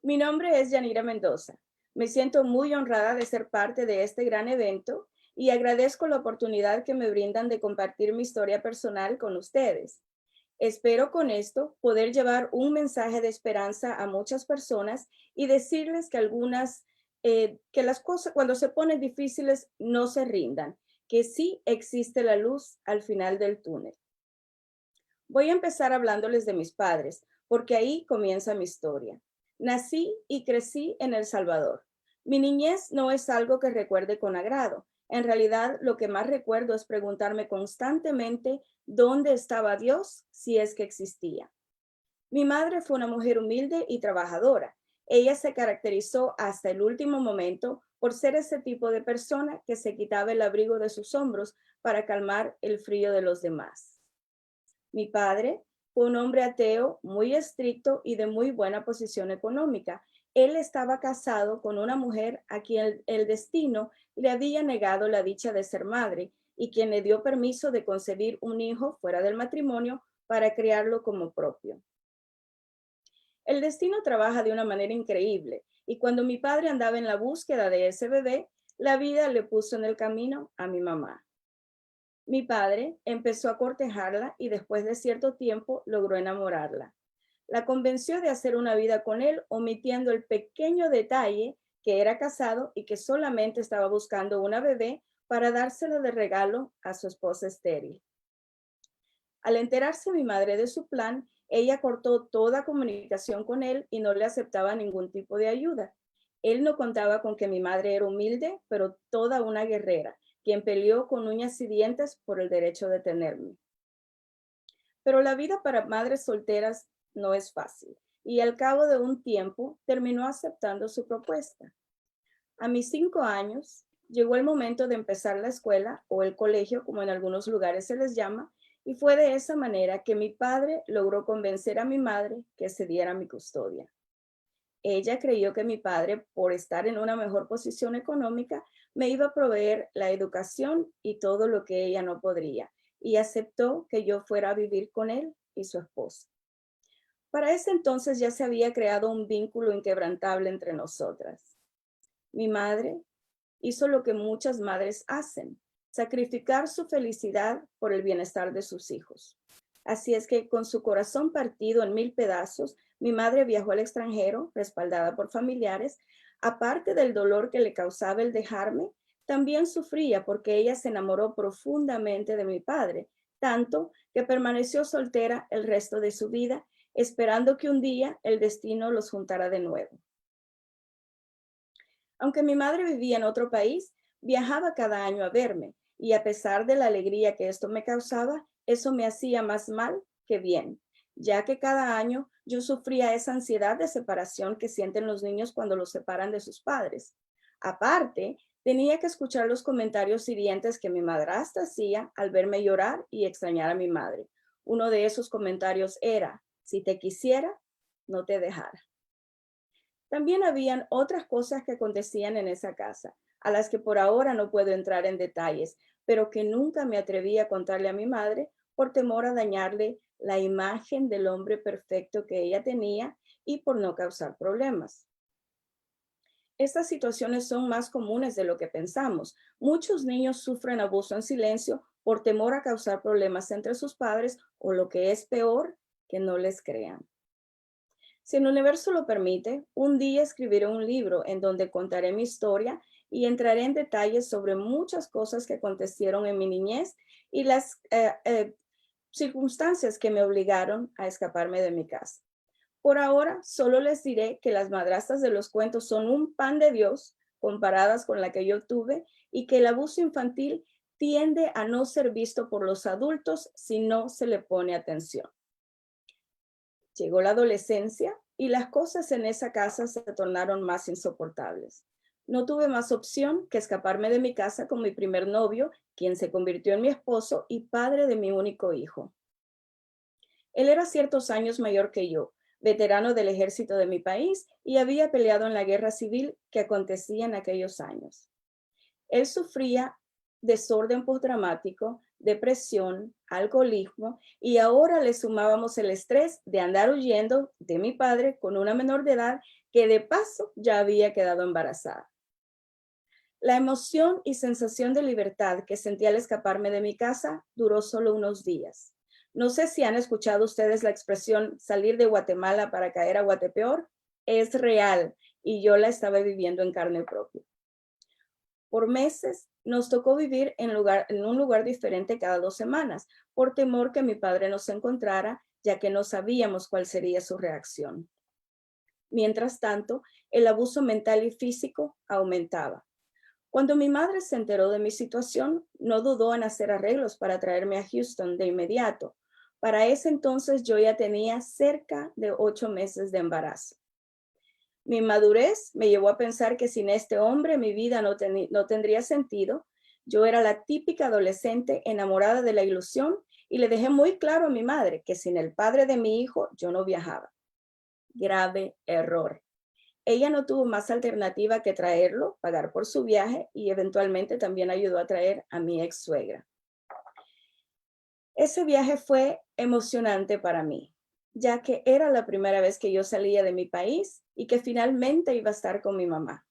Mi nombre es Yanira Mendoza. Me siento muy honrada de ser parte de este gran evento y agradezco la oportunidad que me brindan de compartir mi historia personal con ustedes. Espero con esto poder llevar un mensaje de esperanza a muchas personas y decirles que que las cosas cuando se ponen difíciles no se rindan, que sí existe la luz al final del túnel. Voy a empezar hablándoles de mis padres, porque ahí comienza mi historia. Nací y crecí en El Salvador. Mi niñez no es algo que recuerde con agrado. En realidad, lo que más recuerdo es preguntarme constantemente dónde estaba Dios si es que existía. Mi madre fue una mujer humilde y trabajadora. Ella se caracterizó hasta el último momento por ser ese tipo de persona que se quitaba el abrigo de sus hombros para calmar el frío de los demás. Mi padre fue un hombre ateo, muy estricto y de muy buena posición económica. Él estaba casado con una mujer a quien el destino le había negado la dicha de ser madre y quien le dio permiso de concebir un hijo fuera del matrimonio para criarlo como propio. El destino trabaja de una manera increíble y cuando mi padre andaba en la búsqueda de ese bebé, la vida le puso en el camino a mi mamá. Mi padre empezó a cortejarla y después de cierto tiempo logró enamorarla. La convenció de hacer una vida con él, omitiendo el pequeño detalle que era casado y que solamente estaba buscando una bebé para dársela de regalo a su esposa estéril. Al enterarse mi madre de su plan, ella cortó toda comunicación con él y no le aceptaba ningún tipo de ayuda. Él no contaba con que mi madre era humilde, pero toda una guerrera, quien peleó con uñas y dientes por el derecho de tenerme. Pero la vida para madres solteras no es fácil, y al cabo de un tiempo terminó aceptando su propuesta. A mis 5 años llegó el momento de empezar la escuela o el colegio, como en algunos lugares se les llama, y fue de esa manera que mi padre logró convencer a mi madre que cediera mi custodia. Ella creyó que mi padre, por estar en una mejor posición económica, me iba a proveer la educación y todo lo que ella no podría, y aceptó que yo fuera a vivir con él y su esposa. Para ese entonces ya se había creado un vínculo inquebrantable entre nosotras. Mi madre hizo lo que muchas madres hacen, sacrificar su felicidad por el bienestar de sus hijos. Así es que con su corazón partido en mil pedazos, mi madre viajó al extranjero, respaldada por familiares. Aparte del dolor que le causaba el dejarme, también sufría porque ella se enamoró profundamente de mi padre, tanto que permaneció soltera el resto de su vida, esperando que un día el destino los juntara de nuevo. Aunque mi madre vivía en otro país, viajaba cada año a verme y a pesar de la alegría que esto me causaba, eso me hacía más mal que bien, ya que cada año yo sufría esa ansiedad de separación que sienten los niños cuando los separan de sus padres. Aparte, tenía que escuchar los comentarios hirientes que mi madrastra hacía al verme llorar y extrañar a mi madre. Uno de esos comentarios era, si te quisiera, no te dejara. También habían otras cosas que acontecían en esa casa, a las que por ahora no puedo entrar en detalles, pero que nunca me atreví a contarle a mi madre por temor a dañarle la imagen del hombre perfecto que ella tenía y por no causar problemas. Estas situaciones son más comunes de lo que pensamos. Muchos niños sufren abuso en silencio por temor a causar problemas entre sus padres o lo que es peor, que no les crean. Si el universo lo permite, un día escribiré un libro en donde contaré mi historia y entraré en detalles sobre muchas cosas que acontecieron en mi niñez y las circunstancias que me obligaron a escaparme de mi casa. Por ahora, solo les diré que las madrastas de los cuentos son un pan de Dios comparadas con la que yo tuve y que el abuso infantil tiende a no ser visto por los adultos si no se le pone atención. Llegó la adolescencia y las cosas en esa casa se tornaron más insoportables. No tuve más opción que escaparme de mi casa con mi primer novio, quien se convirtió en mi esposo y padre de mi único hijo. Él era ciertos años mayor que yo, veterano del ejército de mi país y había peleado en la guerra civil que acontecía en aquellos años. Él sufría desorden postraumático depresión, alcoholismo y ahora le sumábamos el estrés de andar huyendo de mi padre con una menor de edad que de paso ya había quedado embarazada. La emoción y sensación de libertad que sentí al escaparme de mi casa duró solo unos días. No sé si han escuchado ustedes la expresión salir de Guatemala para caer a Guatepeor. Es real y yo la estaba viviendo en carne propia. Por meses nos tocó vivir en un lugar diferente cada 2 semanas, por temor que mi padre nos encontrara, ya que no sabíamos cuál sería su reacción. Mientras tanto, el abuso mental y físico aumentaba. Cuando mi madre se enteró de mi situación, no dudó en hacer arreglos para traerme a Houston de inmediato. Para ese entonces yo ya tenía cerca de 8 meses de embarazo. Mi madurez me llevó a pensar que sin este hombre mi vida no tendría sentido. Yo era la típica adolescente enamorada de la ilusión y le dejé muy claro a mi madre que sin el padre de mi hijo yo no viajaba. Grave error. Ella no tuvo más alternativa que traerlo, pagar por su viaje y eventualmente también ayudó a traer a mi ex suegra. Ese viaje fue emocionante para mí, ya que era la primera vez que yo salía de mi país y que finalmente iba a estar con mi mamá.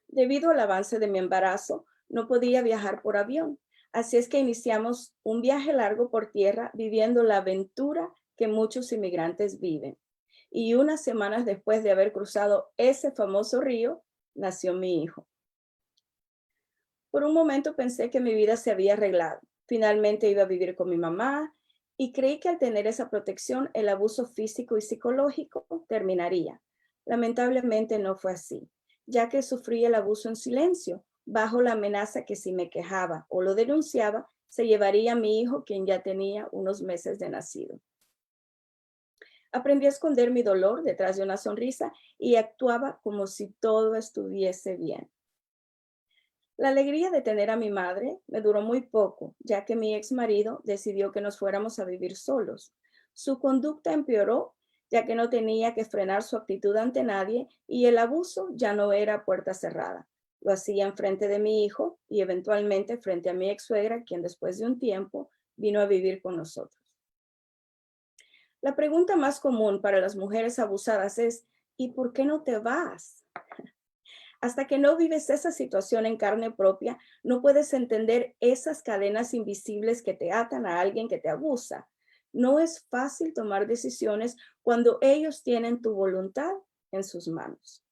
Debido al avance de mi embarazo, no podía viajar por avión, así es que iniciamos un viaje largo por tierra viviendo la aventura que muchos inmigrantes viven. Y unas semanas después de haber cruzado ese famoso río, nació mi hijo. Por un momento pensé que mi vida se había arreglado. Finalmente iba a vivir con mi mamá y creí que al tener esa protección, el abuso físico y psicológico terminaría. Lamentablemente no fue así, ya que sufrí el abuso en silencio, bajo la amenaza que si me quejaba o lo denunciaba, se llevaría a mi hijo, quien ya tenía unos meses de nacido. Aprendí a esconder mi dolor detrás de una sonrisa y actuaba como si todo estuviese bien. La alegría de tener a mi madre me duró muy poco, ya que mi ex marido decidió que nos fuéramos a vivir solos. Su conducta empeoró, ya que no tenía que frenar su actitud ante nadie y el abuso ya no era a puerta cerrada. Lo hacía en frente de mi hijo y eventualmente frente a mi ex suegra, quien después de un tiempo vino a vivir con nosotros. La pregunta más común para las mujeres abusadas es, ¿y por qué no te vas? Hasta que no vives esa situación en carne propia, no puedes entender esas cadenas invisibles que te atan a alguien que te abusa. No es fácil tomar decisiones cuando ellos tienen tu voluntad en sus manos.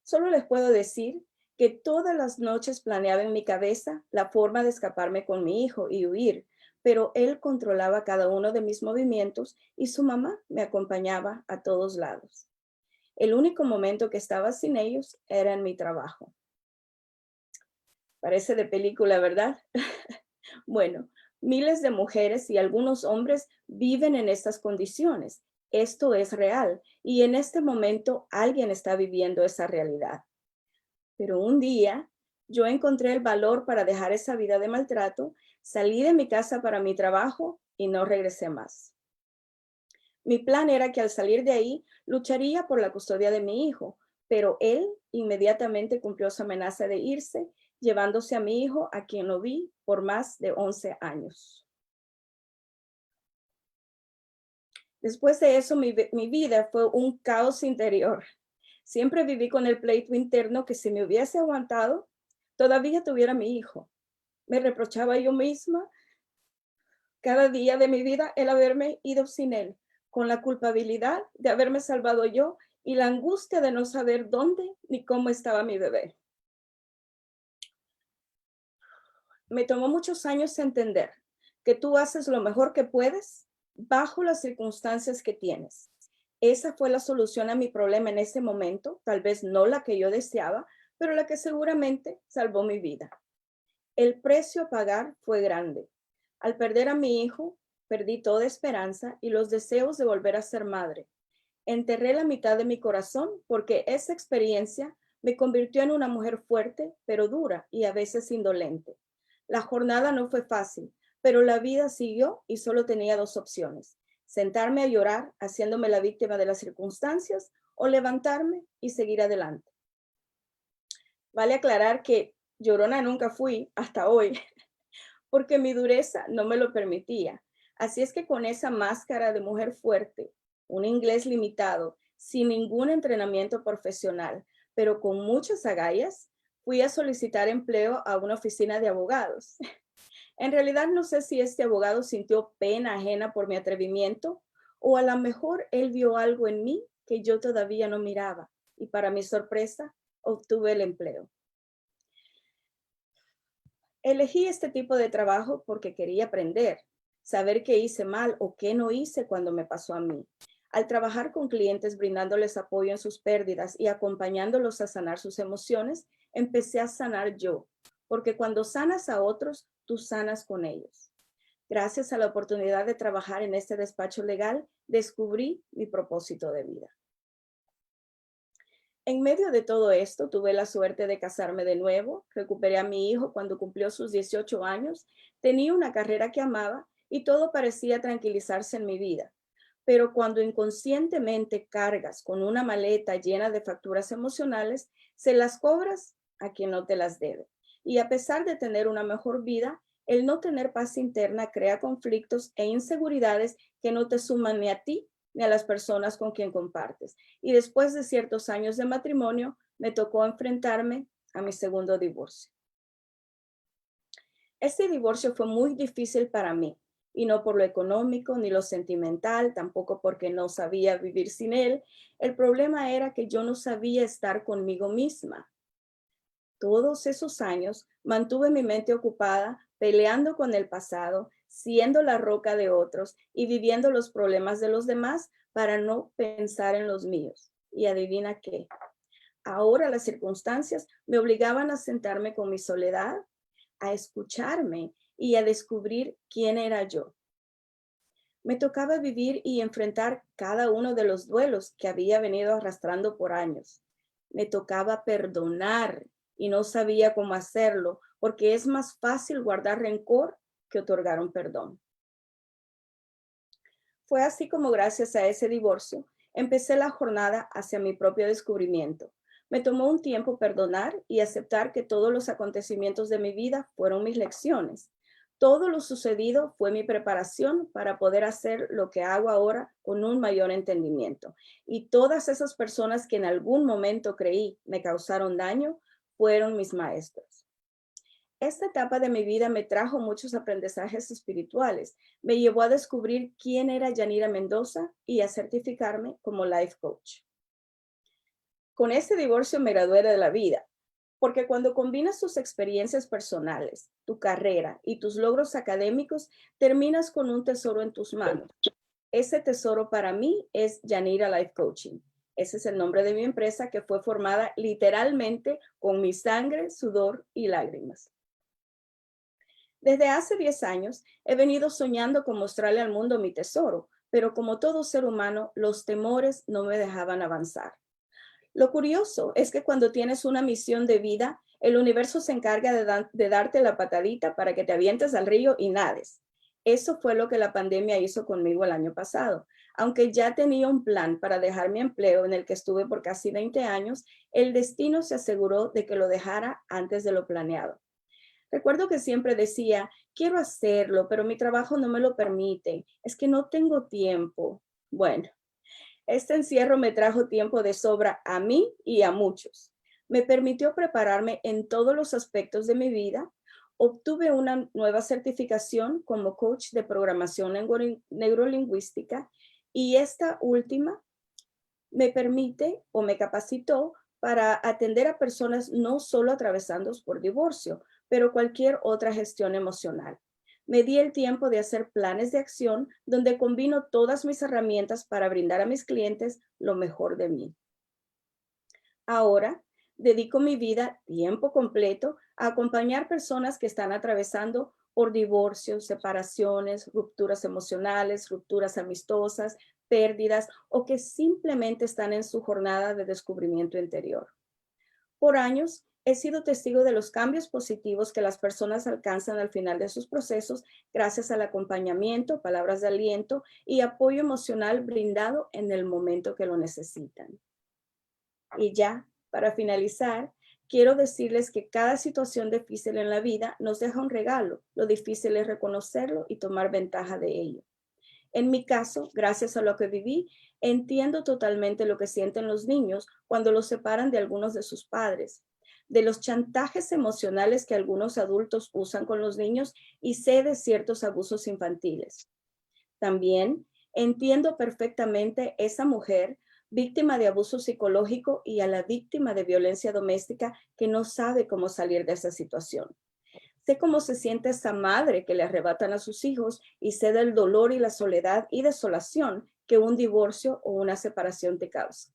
Solo les puedo decir que todas las noches planeaba en mi cabeza la forma de escaparme con mi hijo y huir, pero él controlaba cada uno de mis movimientos y su mamá me acompañaba a todos lados. El único momento que estaba sin ellos era en mi trabajo. Parece de película, ¿verdad? Bueno, miles de mujeres y algunos hombres viven en estas condiciones. Esto es real y en este momento alguien está viviendo esa realidad. Pero un día yo encontré el valor para dejar esa vida de maltrato, salí de mi casa para mi trabajo y no regresé más. Mi plan era que al salir de ahí lucharía por la custodia de mi hijo, pero él inmediatamente cumplió su amenaza de irse, llevándose a mi hijo, a quien lo vi por más de 11 años. Después de eso, mi vida fue un caos interior. Siempre viví con el pleito interno que si me hubiese aguantado, todavía tuviera mi hijo. Me reprochaba yo misma cada día de mi vida el haberme ido sin él, con la culpabilidad de haberme salvado yo y la angustia de no saber dónde ni cómo estaba mi bebé. Me tomó muchos años entender que tú haces lo mejor que puedes bajo las circunstancias que tienes. Esa fue la solución a mi problema en ese momento, tal vez no la que yo deseaba, pero la que seguramente salvó mi vida. El precio a pagar fue grande. Al perder a mi hijo, perdí toda esperanza y los deseos de volver a ser madre. Enterré la mitad de mi corazón porque esa experiencia me convirtió en una mujer fuerte, pero dura y a veces indolente. La jornada no fue fácil, pero la vida siguió y solo tenía dos opciones: sentarme a llorar, haciéndome la víctima de las circunstancias, o levantarme y seguir adelante. Vale aclarar que llorona nunca fui hasta hoy. porque mi dureza no me lo permitía. Así es que con esa máscara de mujer fuerte, un inglés limitado, sin ningún entrenamiento profesional, pero con muchas agallas, fui a solicitar empleo a una oficina de abogados. En realidad no sé si este abogado sintió pena ajena por mi atrevimiento o a lo mejor él vio algo en mí que yo todavía no miraba y para mi sorpresa obtuve el empleo. Elegí este tipo de trabajo porque quería aprender, saber qué hice mal o qué no hice cuando me pasó a mí. Al trabajar con clientes brindándoles apoyo en sus pérdidas y acompañándolos a sanar sus emociones, empecé a sanar yo, porque cuando sanas a otros, tú sanas con ellos. Gracias a la oportunidad de trabajar en este despacho legal, descubrí mi propósito de vida. En medio de todo esto, tuve la suerte de casarme de nuevo, recuperé a mi hijo cuando cumplió sus 18 años, tenía una carrera que amaba y todo parecía tranquilizarse en mi vida. Pero cuando inconscientemente cargas con una maleta llena de facturas emocionales, se las cobras a quien no te las debe. Y a pesar de tener una mejor vida, el no tener paz interna crea conflictos e inseguridades que no te suman ni a ti ni a las personas con quien compartes. Y después de ciertos años de matrimonio, me tocó enfrentarme a mi segundo divorcio. Este divorcio fue muy difícil para mí, y no por lo económico ni lo sentimental, tampoco porque no sabía vivir sin él. El problema era que yo no sabía estar conmigo misma. Todos esos años mantuve mi mente ocupada peleando con el pasado, siendo la roca de otros y viviendo los problemas de los demás para no pensar en los míos. Y adivina qué, ahora las circunstancias me obligaban a sentarme con mi soledad, a escucharme y a descubrir quién era yo. Me tocaba vivir y enfrentar cada uno de los duelos que había venido arrastrando por años. Me tocaba perdonar y no sabía cómo hacerlo porque es más fácil guardar rencor que otorgar un perdón. Fue así como gracias a ese divorcio empecé la jornada hacia mi propio descubrimiento. Me tomó un tiempo perdonar y aceptar que todos los acontecimientos de mi vida fueron mis lecciones. Todo lo sucedido fue mi preparación para poder hacer lo que hago ahora con un mayor entendimiento. Y todas esas personas que en algún momento creí me causaron daño fueron mis maestros. Esta etapa de mi vida me trajo muchos aprendizajes espirituales. Me llevó a descubrir quién era Yanira Mendoza y a certificarme como life coach. Con este divorcio me gradué de la vida, porque cuando combinas tus experiencias personales, tu carrera y tus logros académicos, terminas con un tesoro en tus manos. Ese tesoro para mí es Yanira Life Coaching. Ese es el nombre de mi empresa que fue formada literalmente con mi sangre, sudor y lágrimas. Desde hace 10 años he venido soñando con mostrarle al mundo mi tesoro, pero como todo ser humano, los temores no me dejaban avanzar. Lo curioso es que cuando tienes una misión de vida, el universo se encarga de darte la patadita para que te avientes al río y nades. Eso fue lo que la pandemia hizo conmigo el año pasado. Aunque ya tenía un plan para dejar mi empleo en el que estuve por casi 20 años, el destino se aseguró de que lo dejara antes de lo planeado. Recuerdo que siempre decía, quiero hacerlo, pero mi trabajo no me lo permite. Es que no tengo tiempo. Bueno, este encierro me trajo tiempo de sobra a mí y a muchos. Me permitió prepararme en todos los aspectos de mi vida. Obtuve una nueva certificación como coach de programación neurolingüística y esta última me permite o me capacitó para atender a personas no solo atravesando por divorcio, pero cualquier otra gestión emocional. Me di el tiempo de hacer planes de acción donde combino todas mis herramientas para brindar a mis clientes lo mejor de mí. Ahora, dedico mi vida tiempo completo a acompañar personas que están atravesando por divorcios, separaciones, rupturas emocionales, rupturas amistosas, pérdidas o que simplemente están en su jornada de descubrimiento interior. Por años, he sido testigo de los cambios positivos que las personas alcanzan al final de sus procesos gracias al acompañamiento, palabras de aliento y apoyo emocional brindado en el momento que lo necesitan. Y ya, para finalizar, quiero decirles que cada situación difícil en la vida nos deja un regalo. Lo difícil es reconocerlo y tomar ventaja de ello. En mi caso, gracias a lo que viví, entiendo totalmente lo que sienten los niños cuando los separan de algunos de sus padres, de los chantajes emocionales que algunos adultos usan con los niños y sé de ciertos abusos infantiles. También entiendo perfectamente esa mujer víctima de abuso psicológico y a la víctima de violencia doméstica que no sabe cómo salir de esa situación. Sé cómo se siente esa madre que le arrebatan a sus hijos y sé del dolor y la soledad y desolación que un divorcio o una separación te causa.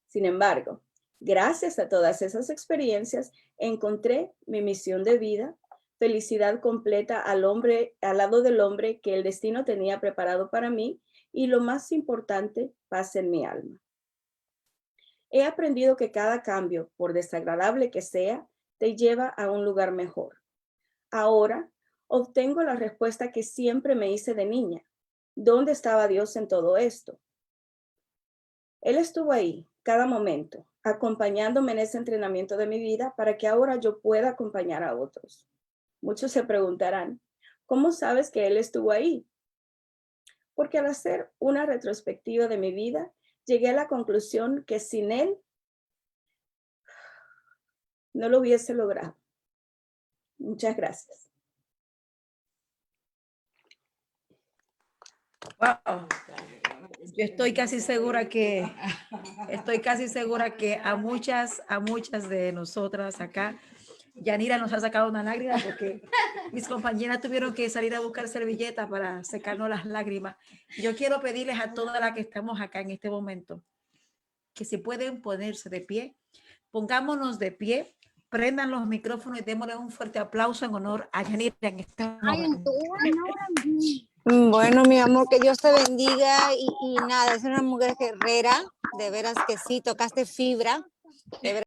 Sin embargo, gracias a todas esas experiencias, encontré mi misión de vida, felicidad completa al lado del hombre que el destino tenía preparado para mí y lo más importante, paz en mi alma. He aprendido que cada cambio, por desagradable que sea, te lleva a un lugar mejor. Ahora obtengo la respuesta que siempre me hice de niña. ¿Dónde estaba Dios en todo esto? Él estuvo ahí, cada momento, acompañándome en ese entrenamiento de mi vida para que ahora yo pueda acompañar a otros. Muchos se preguntarán, ¿cómo sabes que Él estuvo ahí? Porque al hacer una retrospectiva de mi vida, llegué a la conclusión que sin Él no lo hubiese logrado. Muchas gracias. Wow. Yo estoy casi segura que a muchas de nosotras acá, Yanira nos ha sacado una lágrima porque mis compañeras tuvieron que salir a buscar servilletas para secarnos las lágrimas. Yo quiero pedirles a todas las que estamos acá en este momento que si pueden ponerse de pie, pongámonos de pie, prendan los micrófonos y démosle un fuerte aplauso en honor a Yanira en este momento. Bueno, mi amor, que Dios te bendiga y nada, es una mujer guerrera, de veras que sí, tocaste fibra, de veras.